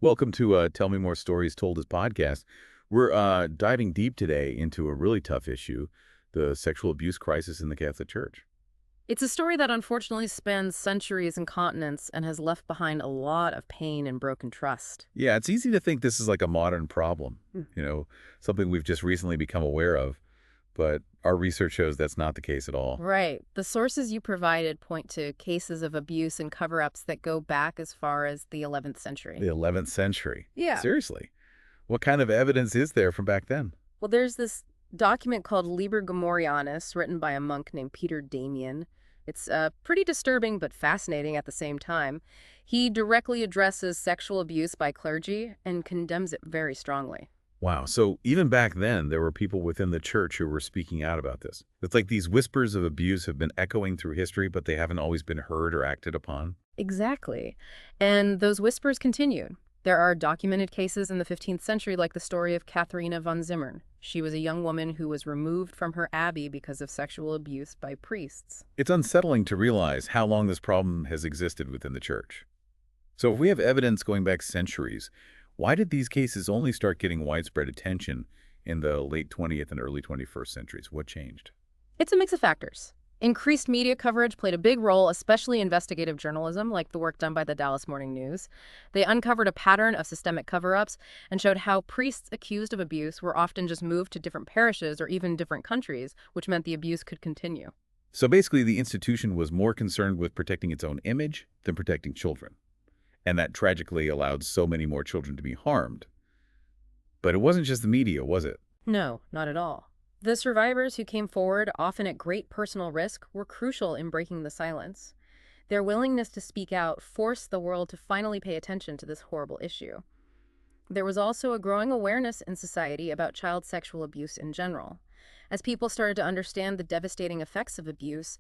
Welcome to Tell Me More Stories Told as podcast. We're diving deep today into a really tough issue, the sexual abuse crisis in the Catholic Church. It's a story that unfortunately spans centuries and continents and has left behind a lot of pain and broken trust. Yeah, it's easy to think this is like a modern problem, Hmm. something we've just recently become aware of, but our research shows that's not the case at all. Right. The sources you provided point to cases of abuse and cover-ups that go back as far as the 11th century. The 11th century. Yeah. Seriously. What kind of evidence is there from back then? Well, there's this document called Liber Gregorianus written by a monk named Peter Damian. It's pretty disturbing but fascinating at the same time. He directly addresses sexual abuse by clergy and condemns it very strongly. Wow. So even back then, there were people within the church who were speaking out about this. It's like these whispers of abuse have been echoing through history, but they haven't always been heard or acted upon. Exactly. And those whispers continued. There are documented cases in the 15th century, like the story of Katharina von Zimmern. She was a young woman who was removed from her abbey because of sexual abuse by priests. It's unsettling to realize how long this problem has existed within the church. So if we have evidence going back centuries, why did these cases only start getting widespread attention in the late 20th and early 21st centuries? What changed? It's a mix of factors. Increased media coverage played a big role, especially investigative journalism, like the work done by the Dallas Morning News. They uncovered a pattern of systemic cover-ups and showed how priests accused of abuse were often just moved to different parishes or even different countries, which meant the abuse could continue. So basically, the institution was more concerned with protecting its own image than protecting children. And that tragically allowed so many more children to be harmed. But it wasn't just the media, was it? No, not at all. The survivors who came forward, often at great personal risk, were crucial in breaking the silence. Their willingness to speak out forced the world to finally pay attention to this horrible issue. There was also a growing awareness in society about child sexual abuse in general. As people started to understand the devastating effects of abuse,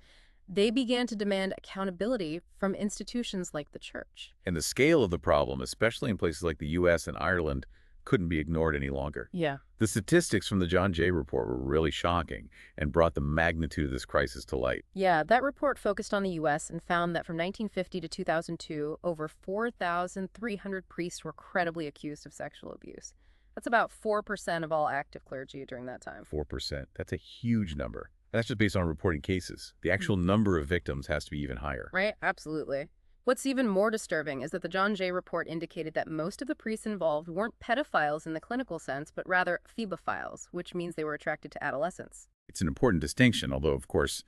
they began to demand accountability from institutions like the church. And the scale of the problem, especially in places like the U.S. and Ireland, couldn't be ignored any longer. Yeah. The statistics from the John Jay report were really shocking and brought the magnitude of this crisis to light. Yeah, that report focused on the U.S. and found that from 1950 to 2002, over 4,300 priests were credibly accused of sexual abuse. That's about 4% of all active clergy during that time. 4%. That's a huge number. And that's just based on reporting cases. The actual number of victims has to be even higher. Right? Absolutely. What's even more disturbing is that the John Jay report indicated that most of the priests involved weren't pedophiles in the clinical sense, but rather phebophiles, which means they were attracted to adolescents. It's an important distinction, although, of course,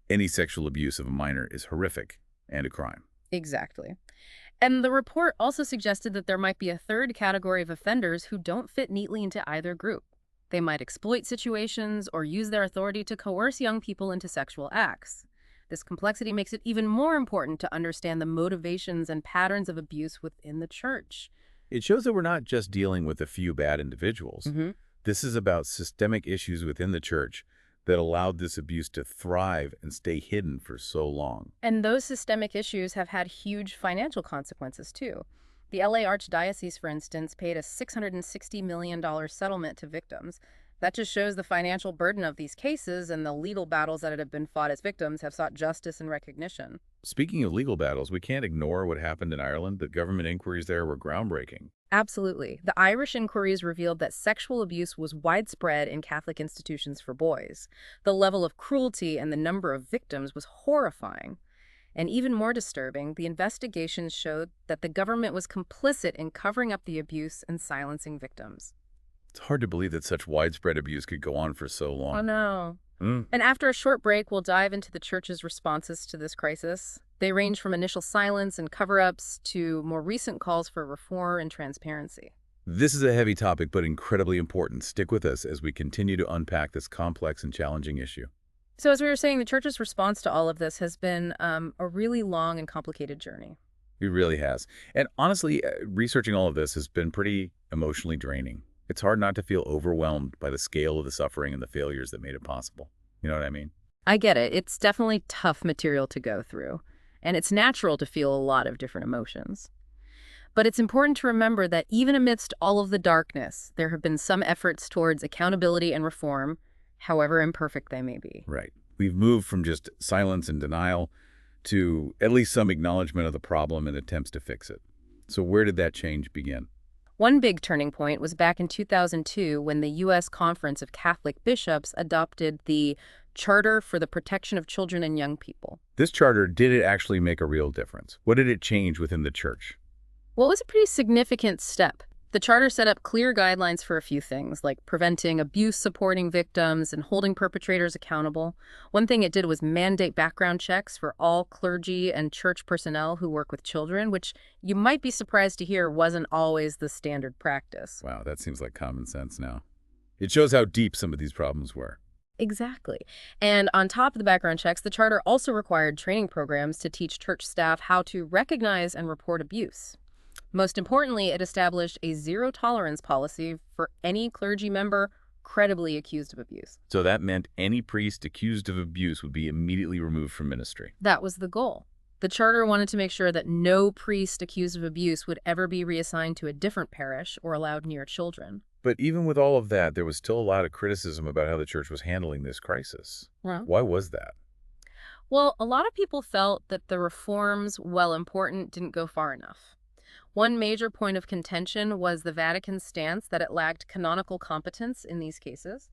any sexual abuse of a minor is horrific and a crime. Exactly. And the report also suggested that there might be a third category of offenders who don't fit neatly into either group. They might exploit situations or use their authority to coerce young people into sexual acts. This complexity makes it even more important to understand the motivations and patterns of abuse within the church. It shows that we're not just dealing with a few bad individuals. Mm-hmm. This is about systemic issues within the church that allowed this abuse to thrive and stay hidden for so long. And those systemic issues have had huge financial consequences, too. The LA Archdiocese, for instance, paid a $660 million settlement to victims. That just shows the financial burden of these cases, and the legal battles that have been fought as victims have sought justice and recognition. Speaking of legal battles, we can't ignore what happened in Ireland. The government inquiries there were groundbreaking. Absolutely. The Irish inquiries revealed that sexual abuse was widespread in Catholic institutions for boys. The level of cruelty and the number of victims was horrifying. And even more disturbing, the investigations showed that the government was complicit in covering up the abuse and silencing victims. It's hard to believe that such widespread abuse could go on for so Oh, long. no. Mm. And after a short break, we'll dive into the church's responses to this crisis. They range from initial silence and cover-ups to more recent calls for reform and transparency. This is a heavy topic, but incredibly important. Stick with us as we continue to unpack this complex and challenging issue. So as we were saying, the church's response to all of this has been a really long and complicated journey. It really has. And honestly, researching all of this has been pretty emotionally draining. It's hard not to feel overwhelmed by the scale of the suffering and the failures that made it possible. You know what I mean? I get it. It's definitely tough material to go through, and it's natural to feel a lot of different emotions. But it's important to remember that even amidst all of the darkness, there have been some efforts towards accountability and reform, however imperfect they may be. Right. We've moved from just silence and denial to at least some acknowledgement of the problem and attempts to fix it. So where did that change begin? One big turning point was back in 2002 when the U.S. Conference of Catholic Bishops adopted the Charter for the Protection of Children and Young People. This charter, did it actually make a real difference? What did it change within the church? Well, it was a pretty significant step. The charter set up clear guidelines for a few things, like preventing abuse, supporting victims, and holding perpetrators accountable. One thing it did was mandate background checks for all clergy and church personnel who work with children, which you might be surprised to hear wasn't always the standard practice. Wow, that seems like common sense now. It shows how deep some of these problems were. Exactly. And on top of the background checks, the charter also required training programs to teach church staff how to recognize and report abuse. Most importantly, it established a zero-tolerance policy for any clergy member credibly accused of abuse. So that meant any priest accused of abuse would be immediately removed from ministry. That was the goal. The charter wanted to make sure that no priest accused of abuse would ever be reassigned to a different parish or allowed near children. But even with all of that, there was still a lot of criticism about how the church was handling this crisis. Well, Why was that? a lot of people felt that the reforms, while important, didn't go far enough. One major point of contention was the Vatican's stance that it lacked canonical competence in these cases.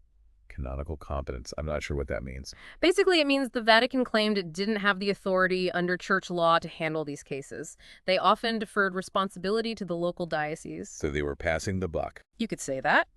Canonical competence. I'm not sure what that means. Basically, it means the Vatican claimed it didn't have the authority under church law to handle these cases. They often deferred responsibility to the local diocese. So they were passing the buck. You could say that.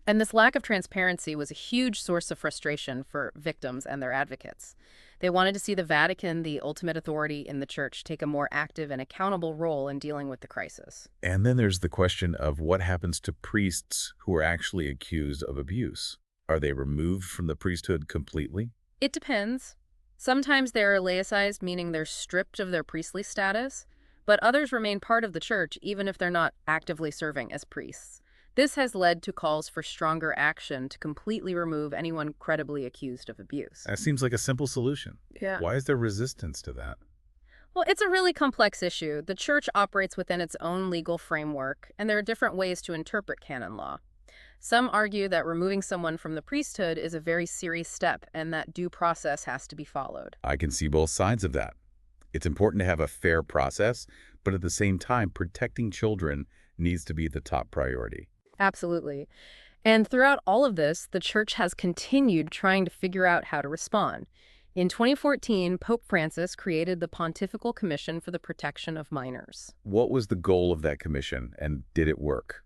And this lack of transparency was a huge source of frustration for victims and their advocates. They wanted to see the Vatican, the ultimate authority in the church, take a more active and accountable role in dealing with the crisis. And then there's the question of what happens to priests who are actually accused of abuse. Are they removed from the priesthood completely? It depends. Sometimes they are laicized, meaning they're stripped of their priestly status, but others remain part of the church even if they're not actively serving as priests. This has led to calls for stronger action to completely remove anyone credibly accused of abuse. That seems like a simple solution. Yeah. Why is there resistance to that? Well, it's a really complex issue. The church operates within its own legal framework, and there are different ways to interpret canon law. Some argue that removing someone from the priesthood is a very serious step and that due process has to be followed. I can see both sides of that. It's important to have a fair process, but at the same time, protecting children needs to be the top priority. Absolutely. And throughout all of this, the church has continued trying to figure out how to respond. In 2014, Pope Francis created the Pontifical Commission for the Protection of Minors. What was the goal of that commission, and did it work?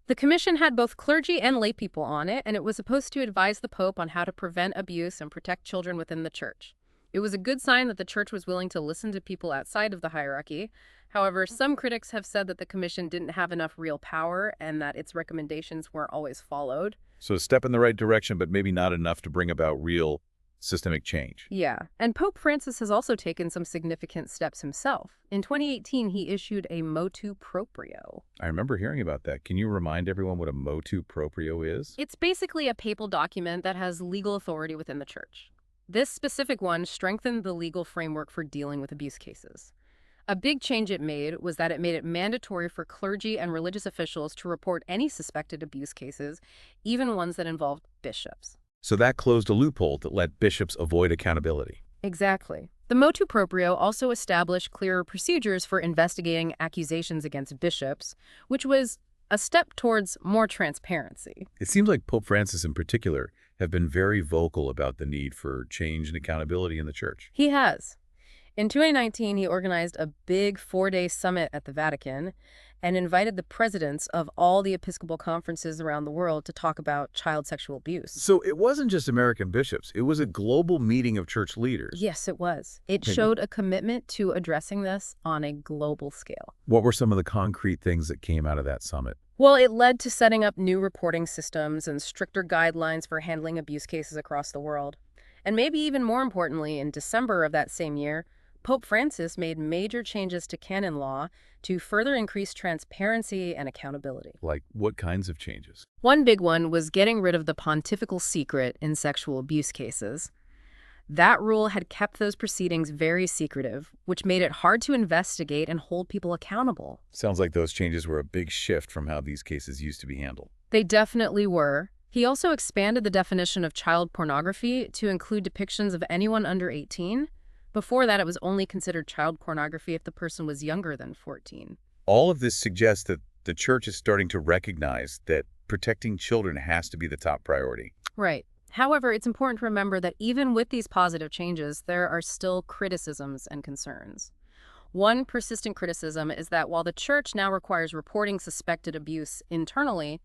The commission had both clergy and lay people on it, and it was supposed to advise the Pope on how to prevent abuse and protect children within the church. It was a good sign that the church was willing to listen to people outside of the hierarchy. However, some critics have said that the commission didn't have enough real power and that its recommendations weren't always followed. So a step in the right direction, but maybe not enough to bring about real systemic change. Yeah, and Pope Francis has also taken some significant steps himself. In 2018, he issued a motu proprio. I remember hearing about that. Can you remind everyone what a motu proprio is? It's basically a papal document that has legal authority within the church. This specific one strengthened the legal framework for dealing with abuse cases. A big change it made was that it made it mandatory for clergy and religious officials to report any suspected abuse cases, even ones that involved bishops. So that closed a loophole that let bishops avoid accountability. Exactly. The motu proprio also established clearer procedures for investigating accusations against bishops, which was a step towards more transparency. It seems like Pope Francis in particular have been very vocal about the need for change and accountability in the church. He has. In 2019, he organized a big 4-day summit at the Vatican and invited the presidents of all the Episcopal conferences around the world to talk about child sexual abuse. So it wasn't just American bishops. It was a global meeting of church leaders. Yes, it was. It showed a commitment to addressing this on a global scale. What were some of the concrete things that came out of that summit? Well, it led to setting up new reporting systems and stricter guidelines for handling abuse cases across the world. And maybe even more importantly, in December of that same year, Pope Francis made major changes to canon law to further increase transparency and accountability. Like what kinds of changes? One big one was getting rid of the pontifical secret in sexual abuse cases. That rule had kept those proceedings very secretive, which made it hard to investigate and hold people accountable. Sounds like those changes were a big shift from how these cases used to be handled. They definitely were. He also expanded the definition of child pornography to include depictions of anyone under 18. Before that, it was only considered child pornography if the person was younger than 14. All of this suggests that The church is starting to recognize that protecting children has to be the top priority. Right. However, it's important to remember that even with these positive changes, there are still criticisms and concerns. One persistent criticism is that while the church now requires reporting suspected abuse internally,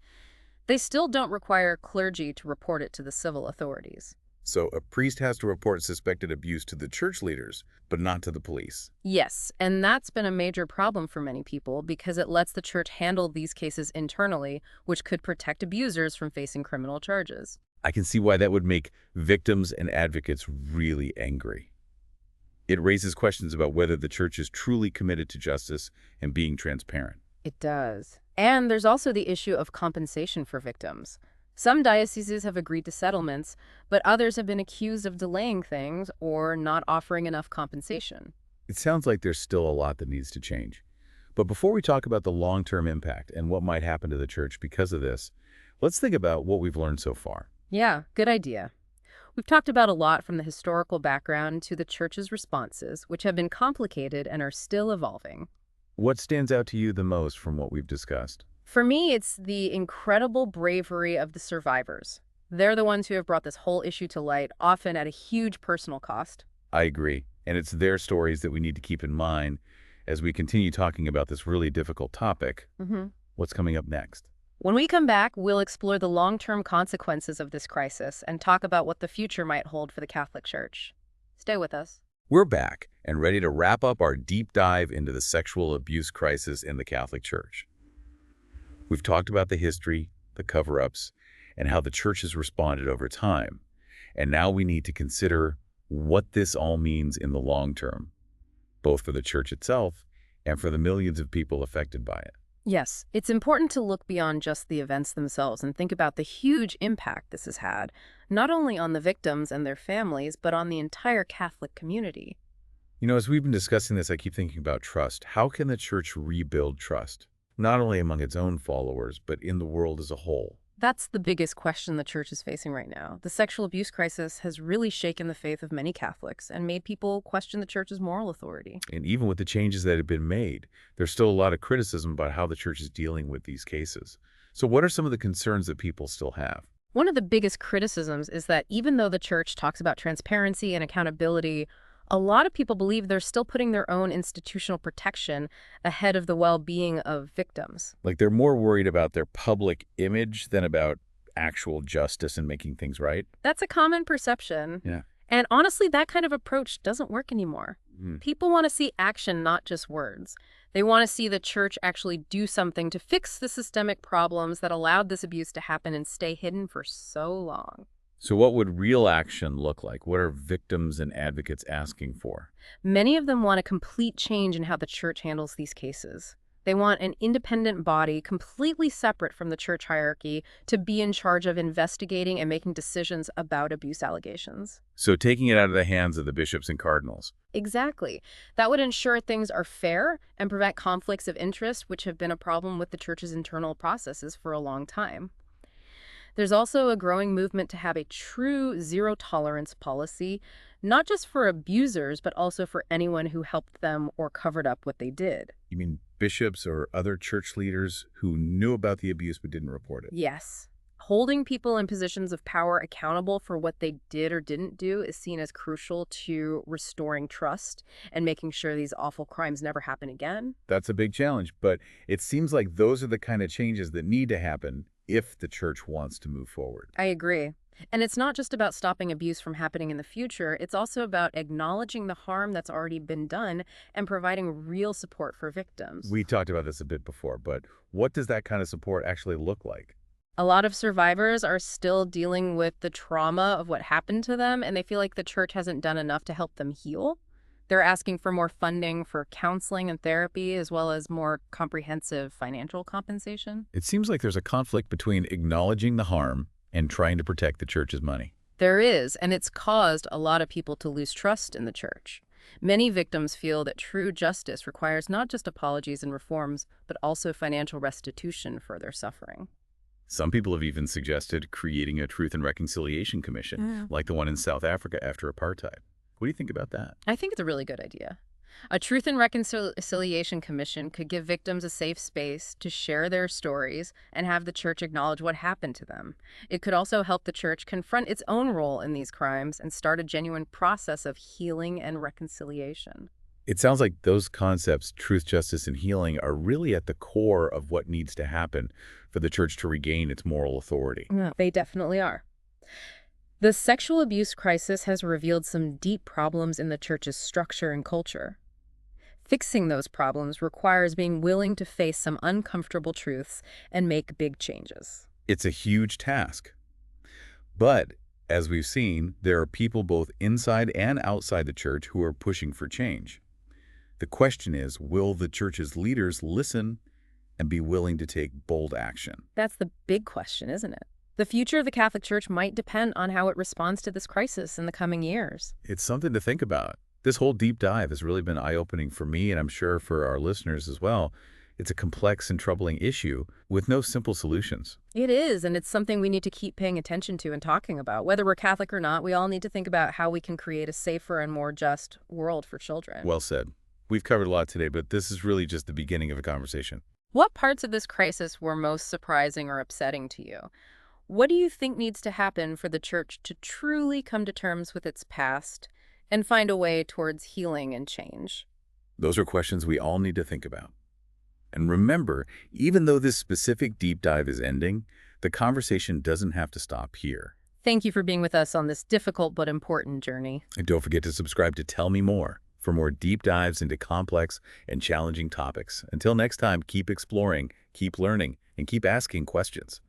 they still don't require clergy to report it to the civil authorities. So a priest has to report suspected abuse to the church leaders, but not to the police. Yes, and that's been a major problem for many people because it lets the church handle these cases internally, which could protect abusers from facing criminal charges. I can see why that would make victims and advocates really angry. It raises questions about whether the church is truly committed to justice and being transparent. It does. And there's also the issue of compensation for victims. Some dioceses have agreed to settlements, but others have been accused of delaying things or not offering enough compensation. It sounds like there's still a lot that needs to change. But before we talk about the long-term impact and what might happen to the church because of this, let's think about what we've learned so far. Yeah, good idea. We've talked about a lot from the historical background to the church's responses, which have been complicated and are still evolving. What stands out to you the most from what we've discussed? For me, it's the incredible bravery of the survivors. They're the ones who have brought this whole issue to light, often at a huge personal cost. I agree, and it's their stories that we need to keep in mind as we continue talking about this really difficult topic. What's coming up next? When we come back, we'll explore the long-term consequences of this crisis and talk about what the future might hold for the Catholic Church. Stay with us. We're back and ready to wrap up our deep dive into the sexual abuse crisis in the Catholic Church. We've talked about the history, the cover-ups, and how the church has responded over time. And now we need to consider what this all means in the long term, both for the church itself and for the millions of people affected by it. Yes, it's important to look beyond just the events themselves and think about the huge impact this has had, not only on the victims and their families, but on the entire Catholic community. You know, as we've been discussing this, I keep thinking about trust. How can the church rebuild trust, not only among its own followers, but in the world as a whole? That's the biggest question the church is facing right now. The sexual abuse crisis has really shaken the faith of many Catholics and made people question the church's moral authority. And even with the changes that have been made, there's still a lot of criticism about how the church is dealing with these cases. So what are some of the concerns that people still have? One of the biggest criticisms is that even though the church talks about transparency and accountability, a lot of people believe they're still putting their own institutional protection ahead of the well-being of victims. Like they're more worried about their public image than about actual justice and making things right? That's a common perception. Yeah. And honestly, that kind of approach doesn't work anymore. Mm. People want to see action, not just words. They want to see the church actually do something to fix the systemic problems that allowed this abuse to happen and stay hidden for so long. So what would real action look like? What are victims and advocates asking for? Many of them want a complete change in how the church handles these cases. They want an independent body, completely separate from the church hierarchy, to be in charge of investigating and making decisions about abuse allegations. So taking it out of the hands of the bishops and cardinals. Exactly. That would ensure things are fair and prevent conflicts of interest, which have been a problem with the church's internal processes for a long time. There's also a growing movement to have a true zero-tolerance policy, not just for abusers, but also for anyone who helped them or covered up what they did. You mean bishops or other church leaders who knew about the abuse but didn't report it? Yes. Holding people in positions of power accountable for what they did or didn't do is seen as crucial to restoring trust and making sure these awful crimes never happen again. That's a big challenge, but it seems like those are the kind of changes that need to happen if the church wants to move forward. I agree. And it's not just about stopping abuse from happening in the future. It's also about acknowledging the harm that's already been done and providing real support for victims. We talked about this a bit before, but what does that kind of support actually look like? A lot of survivors are still dealing with the trauma of what happened to them, and they feel like the church hasn't done enough to help them heal. They're asking for more funding for counseling and therapy, as well as more comprehensive financial compensation. It seems like there's a conflict between acknowledging the harm and trying to protect the church's money. There is, and it's caused a lot of people to lose trust in the church. Many victims feel that true justice requires not just apologies and reforms, but also financial restitution for their suffering. Some people have even suggested creating a Truth and Reconciliation Commission, like the one in South Africa after apartheid. What do you think about that? I think it's a really good idea. A Truth and Reconciliation Commission could give victims a safe space to share their stories and have the church acknowledge what happened to them. It could also help the church confront its own role in these crimes and start a genuine process of healing and reconciliation. It sounds like those concepts, truth, justice, and healing, are really at the core of what needs to happen for the church to regain its moral authority. Yeah, they definitely are. The sexual abuse crisis has revealed some deep problems in the church's structure and culture. Fixing those problems requires being willing to face some uncomfortable truths and make big changes. It's a huge task. But, as we've seen, there are people both inside and outside the church who are pushing for change. The question is, will the church's leaders listen and be willing to take bold action? That's the big question, isn't it? The future of the Catholic Church might depend on how it responds to this crisis in the coming years. It's something to think about. This whole deep dive has really been eye-opening for me, and I'm sure for our listeners as well. It's a complex and troubling issue with no simple solutions. It is, and it's something we need to keep paying attention to and talking about. Whether we're Catholic or not, we all need to think about how we can create a safer and more just world for children. Well said. We've covered a lot today, but this is really just the beginning of a conversation. What parts of this crisis were most surprising or upsetting to you? What do you think needs to happen for the church to truly come to terms with its past and find a way towards healing and change? Those are questions we all need to think about. And remember, even though this specific deep dive is ending, the conversation doesn't have to stop here. Thank you for being with us on this difficult but important journey. And don't forget to subscribe to Tell Me More for more deep dives into complex and challenging topics. Until next time, keep exploring, keep learning, and keep asking questions.